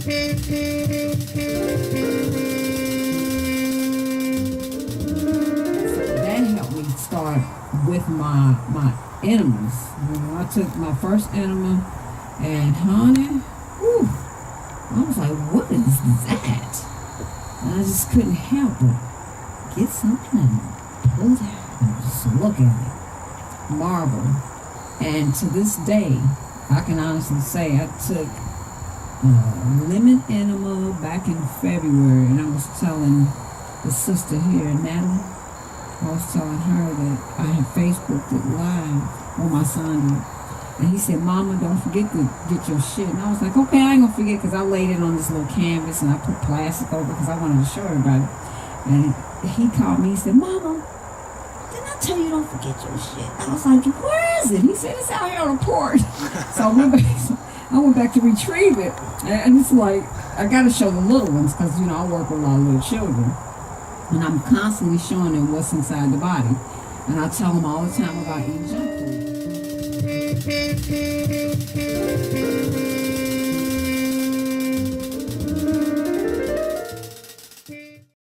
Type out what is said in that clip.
That helped me start with my enemas. You know, I took my first enema, and honey, whew, I was like, what is that? And I just couldn't help but get something and pull it out and just look at it, marvel. And to this day, I can honestly say I took lemon enema back in February, and I was telling the sister here, Natalie, I was telling her that I had Facebooked it live on my son did. And he said, Mama, don't forget to get your shit. And I was like, okay, I ain't gonna forget, because I laid it on this little canvas and I put plastic over because I wanted to show everybody. And he called me and said, Mama, didn't I tell you don't forget your shit? I was like, where is it? He said, it's out here on the porch. So I went back to retrieve it. And it's like, I gotta show the little ones because, you know, I work with a lot of little children. And I'm constantly showing them what's inside the body. And I tell them all the time about eating junk food.